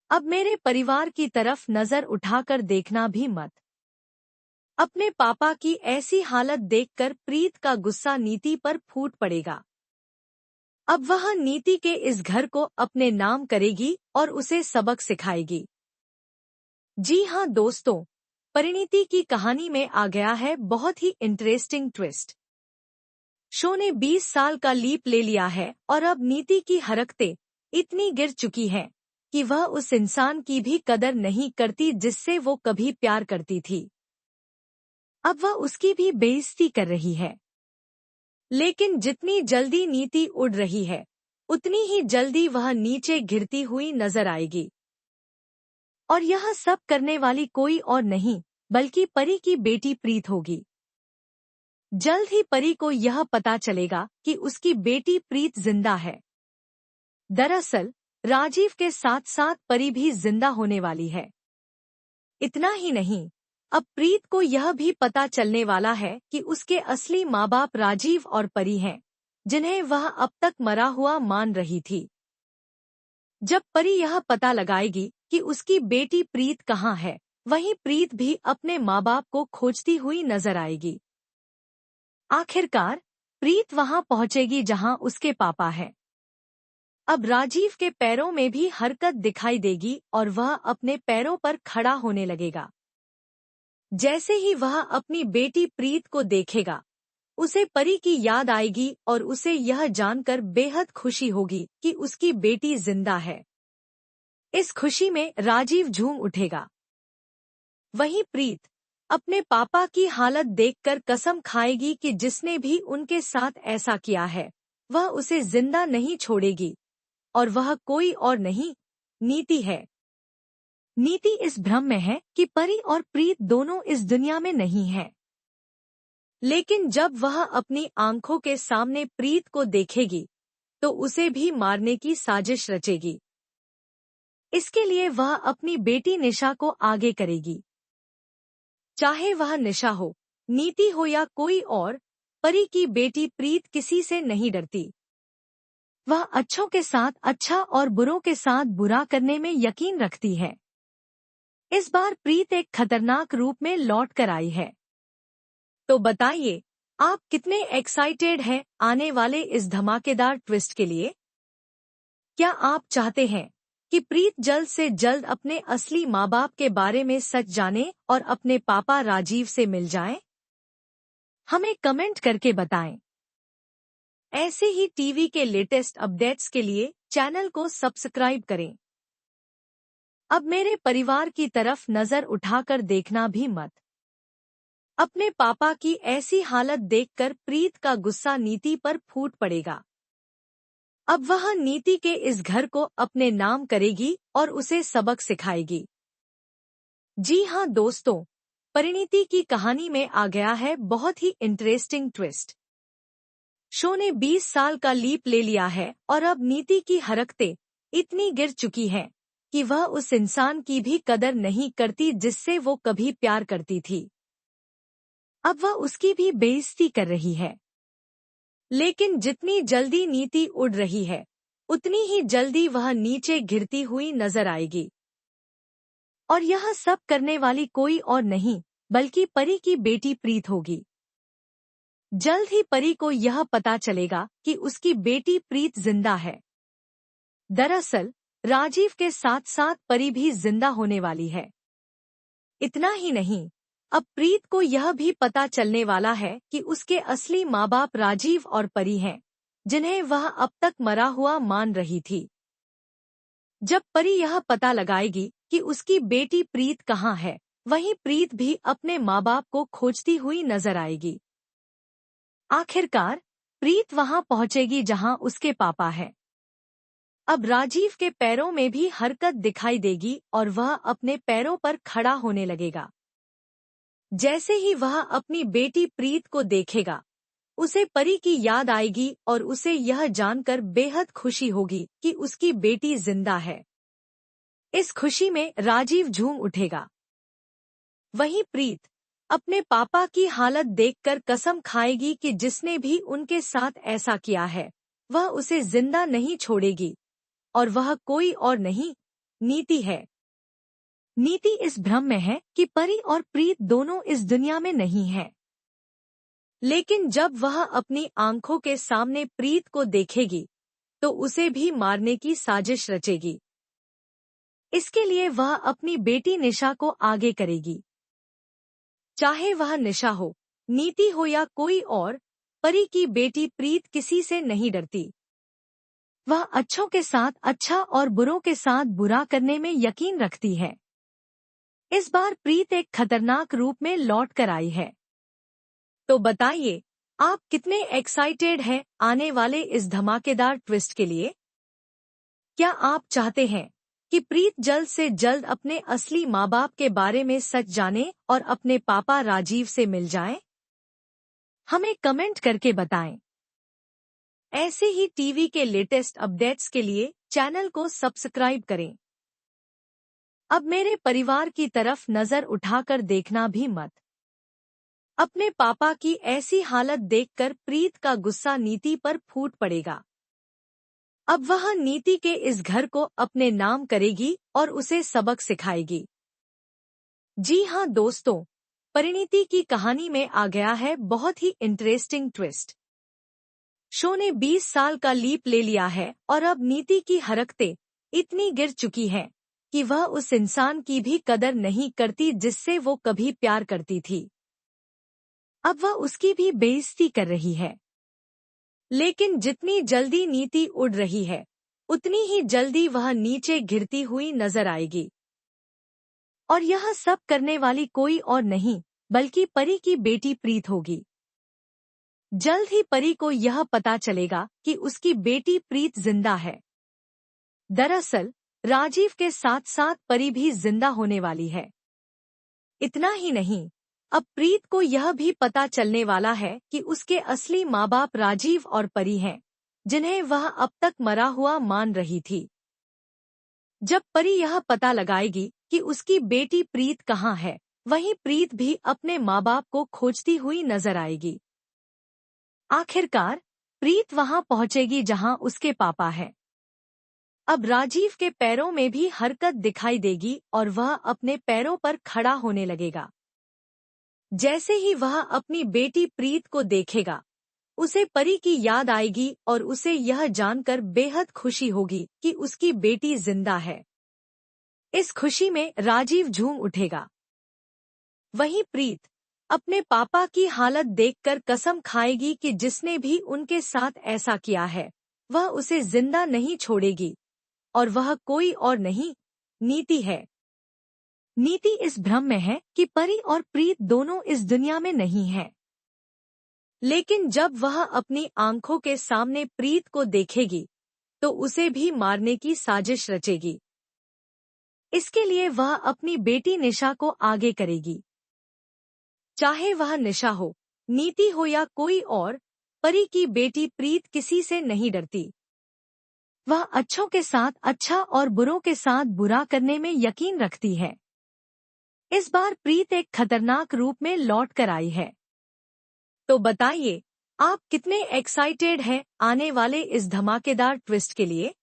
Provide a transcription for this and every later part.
अब मेरे परिवार की तरफ नजर उठाकर देखना भी मत। अपने पापा की ऐसी हालत देखकर प्रीत का गुस्सा नीति पर फूट पड़ेगा। अब वह नीति के इस घर को अपने नाम करेगी और उसे सबक सिखाएगी। जी हाँ दोस्तों, परिणीति की कहानी में आ गया है बहुत ही इंटरेस्टिंग ट्विस्ट। शो ने 20 साल का लीप ले लिया है और अब नीति की हरकतें इतनी गिर चुकी हैं कि वह उस इंसान की भी कदर नहीं करती जिससे वो कभी प्यार करती थी। अब वह उसकी भी बेइज्जती कर रही है। लेकिन जितनी जल्दी नीति उड़ रही है, उतनी ही जल्दी वह नीचे गिरती हुई नजर आएगी। और यह सब करने वाली कोई और नहीं बल्कि परी की बेटी प्रीत होगी। जल्द ही परी को यह पता चलेगा कि उसकी बेटी प्रीत जिंदा है। दरअसल राजीव के साथ साथ परी भी जिंदा होने वाली है। इतना ही नहीं, अब प्रीत को यह भी पता चलने वाला है कि उसके असली माँ बाप राजीव और परी हैं, जिन्हें वह अब तक मरा हुआ मान रही थी। जब परी यह पता लगाएगी कि उसकी बेटी प्रीत कहाँ है, वहीं प्रीत भी अपने माँ बाप को खोजती हुई नजर आएगी। आखिरकार प्रीत वहां पहुंचेगी जहां उसके पापा हैं। अब राजीव के पैरों में भी हरकत दिखाई देगी और वह अपने पैरों पर खड़ा होने लगेगा। जैसे ही वह अपनी बेटी प्रीत को देखेगा, उसे परी की याद आएगी और उसे यह जानकर बेहद खुशी होगी कि उसकी बेटी जिंदा है। इस खुशी में राजीव झूम उठेगा। वहीं प्रीत अपने पापा की हालत देखकर कसम खाएगी कि जिसने भी उनके साथ ऐसा किया है, वह उसे जिंदा नहीं छोड़ेगी, और वह कोई और नहीं, नीति है। नीति इस भ्रम में है कि परी और प्रीत दोनों इस दुनिया में नहीं हैं। लेकिन जब वह अपनी आंखों के सामने प्रीत को देखेगी, तो उसे भी मारने की साजिश रचेगी। इसके लिए वह अपनी बेटी निशा को आगे करेगी। चाहे वह निशा हो, नीति हो या कोई और, परी की बेटी प्रीत किसी से नहीं डरती। वह अच्छों के साथ अच्छा और बुरों के साथ बुरा करने में यकीन रखती है। इस बार प्रीत एक खतरनाक रूप में लौट कर आई है। तो बताइए, आप कितने एक्साइटेड हैं आने वाले इस धमाकेदार ट्विस्ट के लिए? क्या आप चाहते हैं कि प्रीत जल्द से जल्द अपने असली माँ बाप के बारे में सच जाने और अपने पापा राजीव से मिल जाए? हमें कमेंट करके बताएं। ऐसे ही टीवी के लेटेस्ट अपडेट्स के लिए चैनल को सब्सक्राइब करें। अब मेरे परिवार की तरफ नजर उठाकर देखना भी मत। अपने पापा की ऐसी हालत देखकर प्रीत का गुस्सा नीति पर फूट पड़ेगा। अब वह नीति के इस घर को अपने नाम करेगी और उसे सबक सिखाएगी। जी हाँ दोस्तों, परिणीति की कहानी में आ गया है बहुत ही इंटरेस्टिंग ट्विस्ट। शो ने 20 साल का लीप ले लिया है और अब नीति की हरकतें इतनी गिर चुकी हैं कि वह उस इंसान की भी कदर नहीं करती जिससे वो कभी प्यार करती थी। अब वह उसकी भी बेइज्जती कर रही है। लेकिन जितनी जल्दी नीति उड़ रही है, उतनी ही जल्दी वह नीचे गिरती हुई नजर आएगी। और यह सब करने वाली कोई और नहीं बल्कि परी की बेटी प्रीत होगी। जल्द ही परी को यह पता चलेगा कि उसकी बेटी प्रीत जिंदा है। दरअसल राजीव के साथ साथ परी भी जिंदा होने वाली है। इतना ही नहीं, अब प्रीत को यह भी पता चलने वाला है कि उसके असली माँ बाप राजीव और परी हैं, जिन्हें वह अब तक मरा हुआ मान रही थी। जब परी यह पता लगाएगी कि उसकी बेटी प्रीत कहाँ है, वहीं प्रीत भी अपने माँ बाप को खोजती हुई नजर आएगी। आखिरकार प्रीत वहां पहुंचेगी जहां उसके पापा हैं। अब राजीव के पैरों में भी हरकत दिखाई देगी और वह अपने पैरों पर खड़ा होने लगेगा। जैसे ही वह अपनी बेटी प्रीत को देखेगा, उसे परी की याद आएगी और उसे यह जानकर बेहद खुशी होगी कि उसकी बेटी जिंदा है। इस खुशी में राजीव झूम उठेगा। वहीं प्रीत अपने पापा की हालत देखकर कसम खाएगी कि जिसने भी उनके साथ ऐसा किया है, वह उसे जिंदा नहीं छोड़ेगी, और वह कोई और नहीं, नीति है। नीति इस भ्रम में है कि परी और प्रीत दोनों इस दुनिया में नहीं हैं। लेकिन जब वह अपनी आंखों के सामने प्रीत को देखेगी तो उसे भी मारने की साजिश रचेगी। इसके लिए वह अपनी बेटी निशा को आगे करेगी। चाहे वह निशा हो, नीति हो या कोई और, परी की बेटी प्रीत किसी से नहीं डरती। वह अच्छों के साथ अच्छा और बुरों के साथ बुरा करने में यकीन रखती है। इस बार प्रीत एक खतरनाक रूप में लौट कर आई है। तो बताइए, आप कितने एक्साइटेड हैं आने वाले इस धमाकेदार ट्विस्ट के लिए? क्या आप चाहते हैं कि प्रीत जल्द से जल्द अपने असली माँ बाप के बारे में सच जाने और अपने पापा राजीव से मिल जाए? हमें कमेंट करके बताएं। ऐसे ही टीवी के लेटेस्ट अपडेट्स के लिए चैनल को सब्सक्राइब करें। अब मेरे परिवार की तरफ नजर उठाकर देखना भी मत। अपने पापा की ऐसी हालत देखकर प्रीत का गुस्सा नीति पर फूट पड़ेगा। अब वह नीति के इस घर को अपने नाम करेगी और उसे सबक सिखाएगी। जी हाँ दोस्तों, परिणीति की कहानी में आ गया है बहुत ही इंटरेस्टिंग ट्विस्ट। शो ने 20 साल का लीप ले लिया है और अब नीति की हरकतें इतनी गिर चुकी हैं कि वह उस इंसान की भी कदर नहीं करती जिससे वो कभी प्यार करती थी। अब वह उसकी भी बेइज्जती कर रही है। लेकिन जितनी जल्दी नीति उड़ रही है, उतनी ही जल्दी वह नीचे गिरती हुई नजर आएगी। और यह सब करने वाली कोई और नहीं बल्कि परी की बेटी प्रीत होगी। जल्द ही परी को यह पता चलेगा कि उसकी बेटी प्रीत जिंदा है। दरअसल राजीव के साथ साथ परी भी जिंदा होने वाली है। इतना ही नहीं, अब प्रीत को यह भी पता चलने वाला है कि उसके असली माँ बाप राजीव और परी हैं, जिन्हें वह अब तक मरा हुआ मान रही थी। जब परी यह पता लगाएगी कि उसकी बेटी प्रीत कहाँ है, वहीं प्रीत भी अपने माँ बाप को खोजती हुई नजर आएगी। आखिरकार प्रीत वहां पहुंचेगी जहां उसके पापा हैं। अब राजीव के पैरों में भी हरकत दिखाई देगी और वह अपने पैरों पर खड़ा होने लगेगा। जैसे ही वह अपनी बेटी प्रीत को देखेगा, उसे परी की याद आएगी और उसे यह जानकर बेहद खुशी होगी कि उसकी बेटी जिंदा है। इस खुशी में राजीव झूम उठेगा। वहीं प्रीत अपने पापा की हालत देखकर कसम खाएगी कि जिसने भी उनके साथ ऐसा किया है, वह उसे जिंदा नहीं छोड़ेगी, और वह कोई और नहीं, नीति है। नीति इस भ्रम में है कि परी और प्रीत दोनों इस दुनिया में नहीं हैं। लेकिन जब वह अपनी आंखों के सामने प्रीत को देखेगी तो उसे भी मारने की साजिश रचेगी। इसके लिए वह अपनी बेटी निशा को आगे करेगी। चाहे वह निशा हो, नीति हो या कोई और, परी की बेटी प्रीत किसी से नहीं डरती। वह अच्छों के साथ अच्छा और बुरों के साथ बुरा करने में यकीन रखती है। इस बार प्रीत एक खतरनाक रूप में लौट कर आई है। तो बताइए, आप कितने एक्साइटेड हैं आने वाले इस धमाकेदार ट्विस्ट के लिए?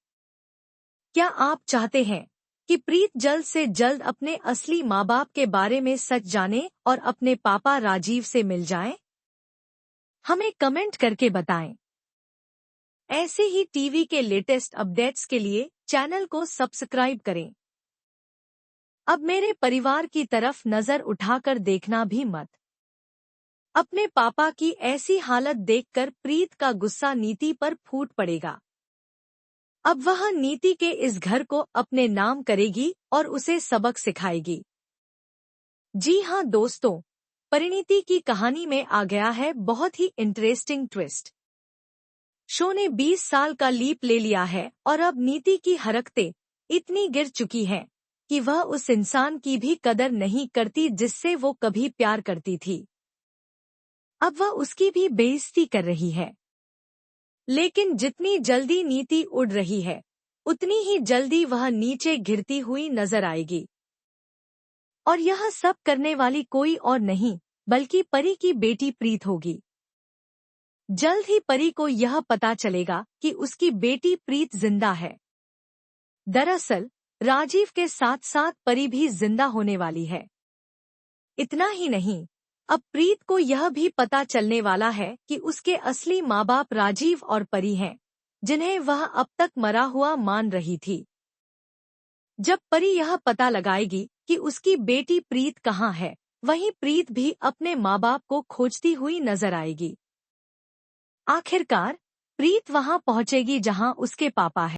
क्या आप चाहते हैं कि प्रीत जल्द से जल्द अपने असली माँ बाप के बारे में सच जाने और अपने पापा राजीव से मिल जाए? हमें कमेंट करके बताएं। ऐसे ही टीवी के लेटेस्ट अपडेट्स के लिए चैनल को सब्सक्राइब करें। अब मेरे परिवार की तरफ नजर उठाकर देखना भी मत। अपने पापा की ऐसी हालत देखकर प्रीत का गुस्सा नीति पर फूट पड़ेगा। अब वह नीति के इस घर को अपने नाम करेगी और उसे सबक सिखाएगी। जी हाँ दोस्तों, परिणीति की कहानी में आ गया है बहुत ही इंटरेस्टिंग ट्विस्ट। शो ने 20 साल का लीप ले लिया है और अब नीति की हरकतें इतनी गिर चुकी हैं कि वह उस इंसान की भी कदर नहीं करती जिससे वो कभी प्यार करती थी। अब वह उसकी भी बेइज्जती कर रही है। लेकिन जितनी जल्दी नीति उड़ रही है, उतनी ही जल्दी वह नीचे गिरती हुई नजर आएगी। और यह सब करने वाली कोई और नहीं बल्कि परी की बेटी प्रीत होगी। जल्द ही परी को यह पता चलेगा कि उसकी बेटी प्रीत जिंदा है। दरअसल राजीव के साथ साथ परी भी जिंदा होने वाली है। इतना ही नहीं, अब प्रीत को यह भी पता चलने वाला है कि उसके असली माँ बाप राजीव और परी हैं, जिन्हें वह अब तक मरा हुआ मान रही थी। जब परी यह पता लगाएगी कि उसकी बेटी प्रीत कहाँ है, वहीं प्रीत भी अपने माँ बाप को खोजती हुई नजर आएगी। आखिरकार प्रीत वहां पहुंचेगी जहां उसके पापा है।